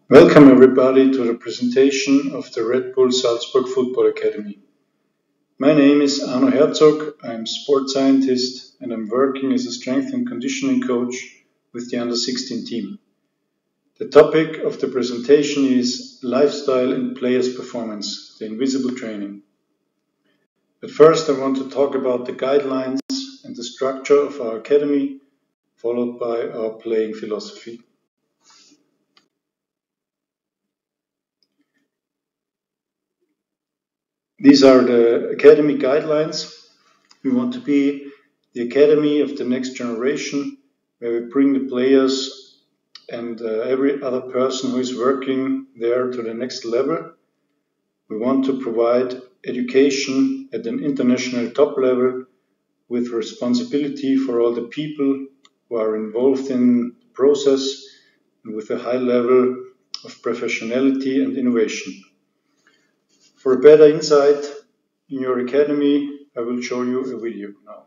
Welcome everybody to the presentation of the Red Bull Salzburg Football Academy. My name is Arno Herzog, I'm sports scientist and I'm working as a strength and conditioning coach with the under 16 team. The topic of the presentation is lifestyle and players' performance, the invisible training. But first I want to talk about the guidelines and the structure of our academy, followed by our playing philosophy. These are the academy guidelines. We want to be the academy of the next generation, where we bring the players and every other person who is working there to the next level. We want to provide education at an international top level with responsibility for all the people who are involved in the process and with a high level of professionality and innovation. For a better insight in your academy, I will show you a video now.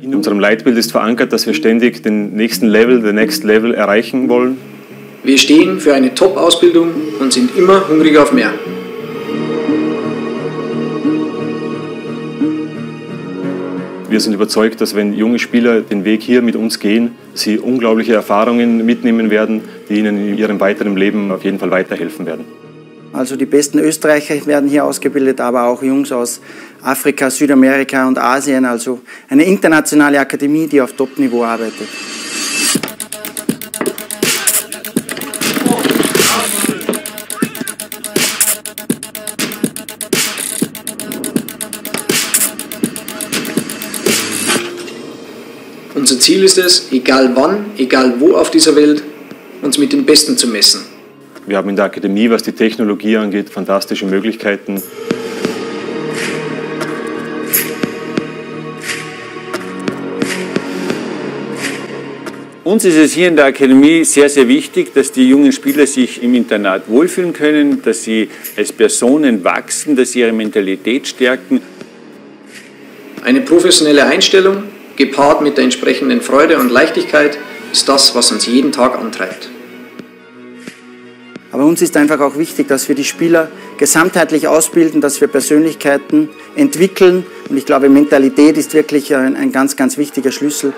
In unserem Leitbild ist verankert, dass wir ständig den nächsten Level, the next level erreichen wollen. Wir stehen für eine Top-Ausbildung und sind immer hungrig auf mehr. Wir sind überzeugt, dass wenn junge Spieler den Weg hier mit uns gehen, sie unglaubliche Erfahrungen mitnehmen werden, die ihnen in ihrem weiteren Leben auf jeden Fall weiterhelfen werden. Also die besten Österreicher werden hier ausgebildet, aber auch Jungs aus Afrika, Südamerika und Asien. Also eine internationale Akademie, die auf Top-Niveau arbeitet. Unser Ziel ist es, egal wann, egal wo auf dieser Welt, uns mit den Besten zu messen. Wir haben in der Akademie, was die Technologie angeht, fantastische Möglichkeiten. Uns ist es hier in der Akademie sehr, sehr wichtig, dass die jungen Spieler sich im Internat wohlfühlen können, dass sie als Personen wachsen, dass sie ihre Mentalität stärken. Eine professionelle Einstellung, gepaart mit der entsprechenden Freude und Leichtigkeit, ist das, was uns jeden Tag antreibt. Aber uns ist einfach auch wichtig, dass wir die Spieler gesamtheitlich ausbilden, dass wir Persönlichkeiten entwickeln. Und ich glaube, Mentalität ist wirklich ein ganz, ganz wichtiger Schlüssel.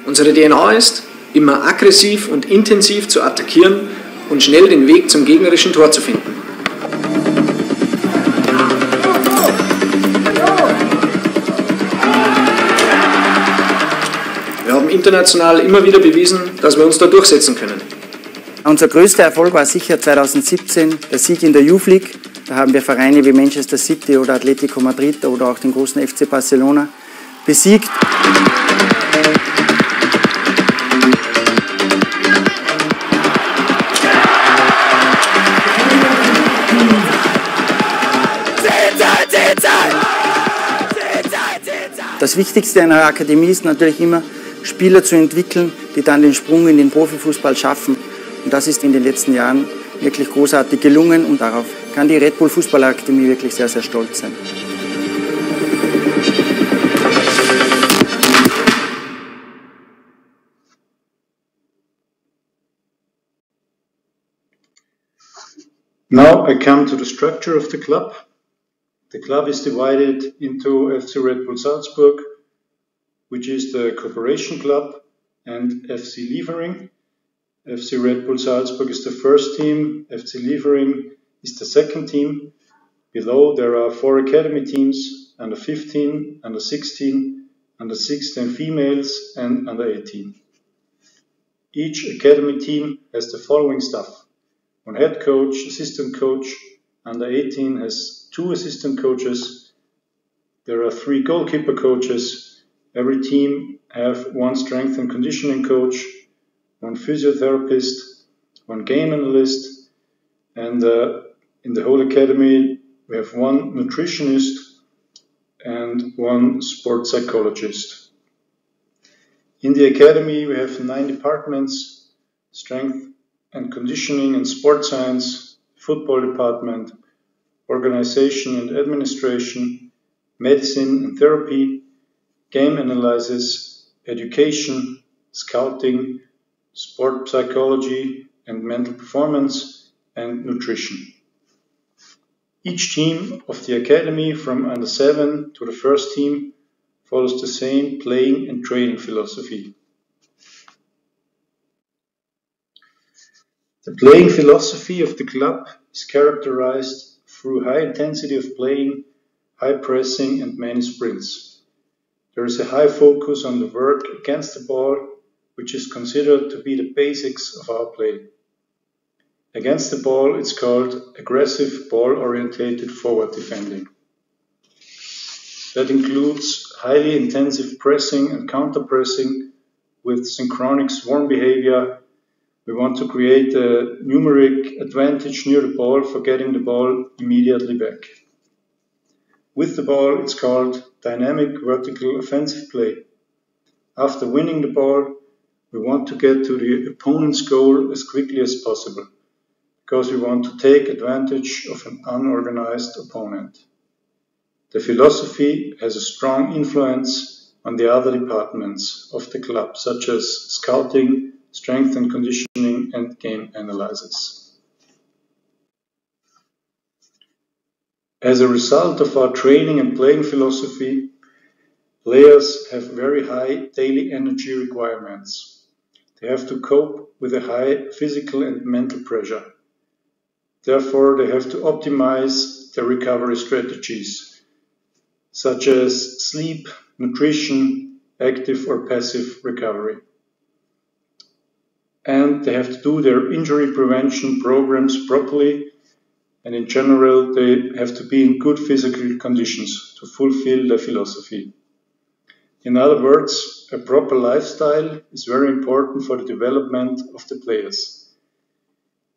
Unsere DNA ist, immer aggressiv und intensiv zu attackieren und schnell den Weg zum gegnerischen Tor zu finden. Wir haben international immer wieder bewiesen, dass wir uns da durchsetzen können. Unser größter Erfolg war sicher 2017 der Sieg in der Youth League. Da haben wir Vereine wie Manchester City oder Atletico Madrid oder auch den großen FC Barcelona besiegt. Das Wichtigste in einer Akademie ist natürlich immer, Spieler zu entwickeln, die dann den Sprung in den Profifußball schaffen. Und das ist in den letzten Jahren wirklich großartig gelungen und darauf kann die Red Bull Fußballakademie wirklich sehr, sehr stolz sein. Now I come to the structure of the club. The club is divided into FC Red Bull Salzburg, which is the cooperation club, and FC Liefering. FC Red Bull Salzburg is the first team, FC Liefering is the second team. Below there are 4 academy teams, under 15, under 16, under 16 females and under 18. Each academy team has the following staff: 1 head coach, assistant coach, under 18 has 2 assistant coaches, there are 3 goalkeeper coaches, every team have 1 strength and conditioning coach, 1 physiotherapist, 1 game analyst, and in the whole academy we have 1 nutritionist and 1 sports psychologist. In the academy, we have 9 departments: strength and conditioning and sport science, football department, organization and administration, medicine and therapy, game analysis, education, scouting, sport psychology and mental performance, and nutrition. Each team of the academy, from under 7 to the first team, follows the same playing and training philosophy. The playing philosophy of the club is characterized through high intensity of playing, high pressing and many sprints. There is a high focus on the work against the ball, which is considered to be the basics of our play. Against the ball, it's called aggressive ball-orientated forward defending. That includes highly intensive pressing and counter-pressing with synchronic swarm behavior. We want to create a numeric advantage near the ball for getting the ball immediately back. With the ball, it's called dynamic vertical offensive play. After winning the ball, we want to get to the opponent's goal as quickly as possible, because we want to take advantage of an unorganized opponent. The philosophy has a strong influence on the other departments of the club, such as scouting, strength and conditioning, and game analysis. As a result of our training and playing philosophy, players have very high daily energy requirements. They have to cope with a high physical and mental pressure. Therefore, they have to optimize their recovery strategies, such as sleep, nutrition, active or passive recovery. And they have to do their injury prevention programs properly, and in general, they have to be in good physical conditions to fulfill their philosophy. In other words, a proper lifestyle is very important for the development of the players.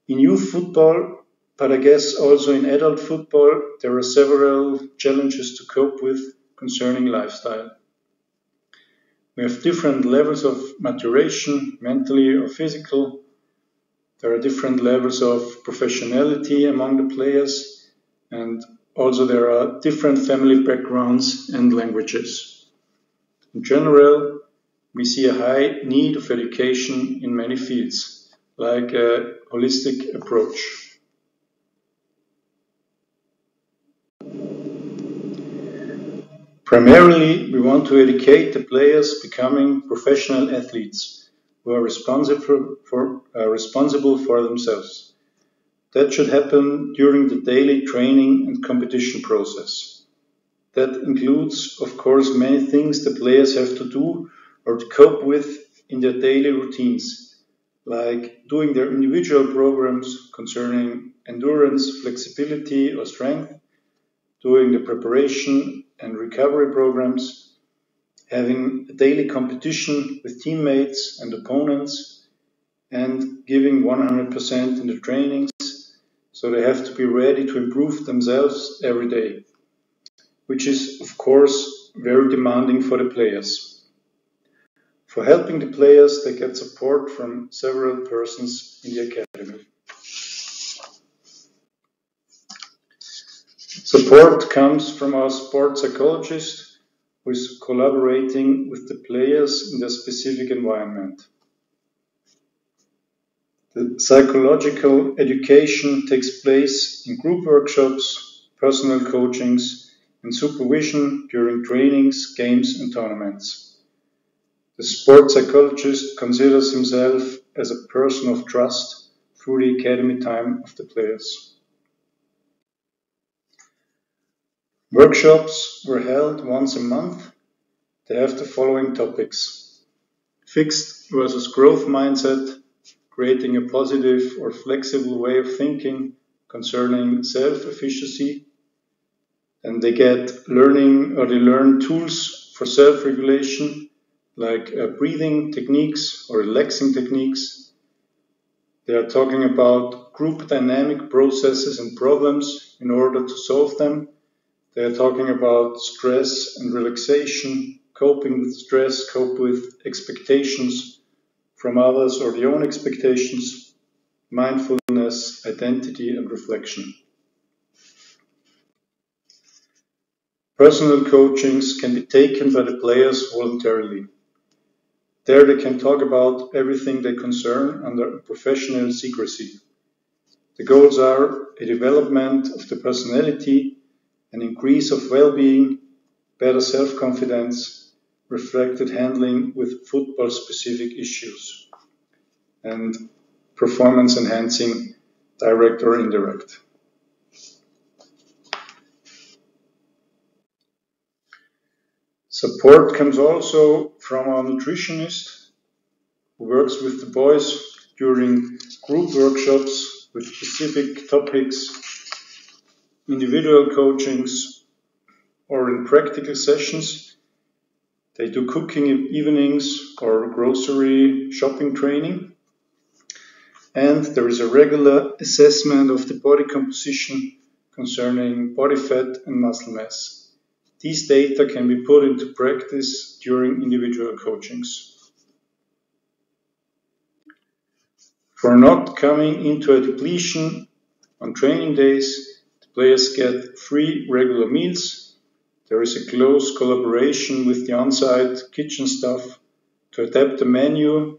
In youth football, but I guess also in adult football, there are several challenges to cope with concerning lifestyle. We have different levels of maturation, mentally or physical. There are different levels of professionality among the players, and also there are different family backgrounds and languages. In general, we see a high need of education in many fields, like a holistic approach. Primarily, we want to educate the players becoming professional athletes who are responsible for themselves. That should happen during the daily training and competition process. That includes, of course, many things the players have to do or to cope with in their daily routines, like doing their individual programs concerning endurance, flexibility or strength, doing the preparation and recovery programs, having a daily competition with teammates and opponents, and giving 100% in the trainings, so they have to be ready to improve themselves every day, which is, of course, very demanding for the players. For helping the players, they get support from several persons in the academy. Support comes from our sport psychologist, who is collaborating with the players in their specific environment. The psychological education takes place in group workshops, personal coachings, and supervision during trainings, games, and tournaments. The sport psychologist considers himself as a person of trust through the academy time of the players. Workshops were held once a month. They have the following topics: fixed versus growth mindset, creating a positive or flexible way of thinking concerning self-efficacy. And they learn tools for self-regulation, like breathing techniques or relaxing techniques. They are talking about group dynamic processes and problems in order to solve them. They are talking about stress and relaxation, coping with stress, cope with expectations from others or their own expectations, mindfulness, identity, and reflection. Personal coachings can be taken by the players voluntarily. There they can talk about everything they concern under professional secrecy. The goals are a development of the personality, an increase of well-being, better self-confidence, reflected handling with football-specific issues, and performance-enhancing, direct or indirect. Support comes also from our nutritionist, who works with the boys during group workshops with specific topics, individual coachings, or in practical sessions. They do cooking evenings or grocery shopping training. And there is a regular assessment of the body composition concerning body fat and muscle mass. These data can be put into practice during individual coachings. For not coming into a depletion on training days, the players get 3 regular meals. There is a close collaboration with the on-site kitchen staff to adapt the menu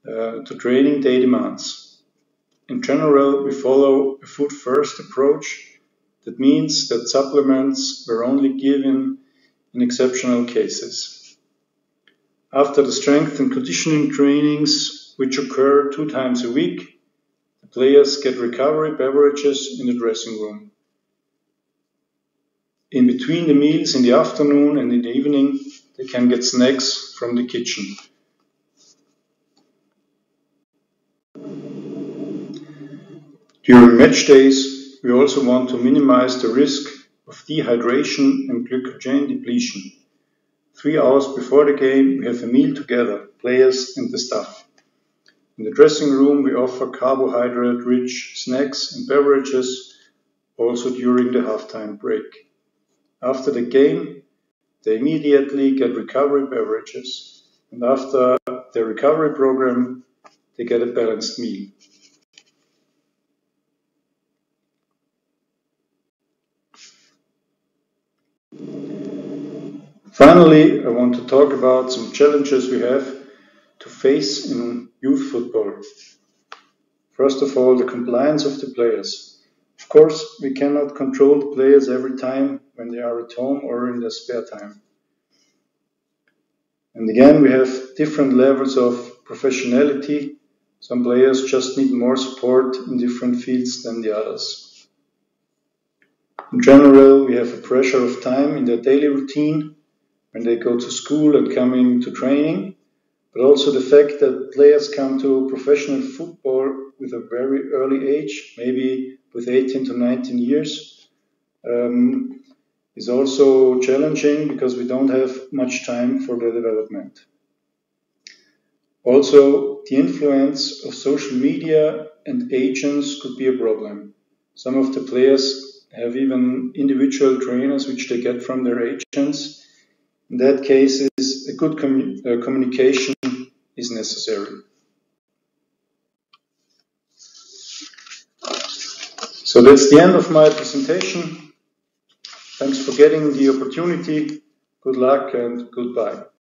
to training day demands. In general, we follow a food-first approach. That means that supplements were only given in exceptional cases. After the strength and conditioning trainings, which occur 2 times a week, the players get recovery beverages in the dressing room. In between the meals in the afternoon and in the evening, they can get snacks from the kitchen. During match days, we also want to minimize the risk of dehydration and glycogen depletion. 3 hours before the game, we have a meal together, players and the staff. In the dressing room, we offer carbohydrate-rich snacks and beverages, also during the halftime break. After the game, they immediately get recovery beverages, and after their recovery program, they get a balanced meal. Finally, I want to talk about some challenges we have to face in youth football. First of all, the compliance of the players. Of course, we cannot control the players every time when they are at home or in their spare time. And again, we have different levels of professionality. Some players just need more support in different fields than the others. In general, we have a pressure of time in their daily routine when they go to school and coming to training, but also the fact that players come to professional football with a very early age, maybe with 18 to 19 years, is also challenging because we don't have much time for their development. Also, the influence of social media and agents could be a problem. Some of the players have even individual trainers which they get from their agents. In that case, a good communication is necessary. So that's the end of my presentation. Thanks for getting the opportunity. Good luck and goodbye.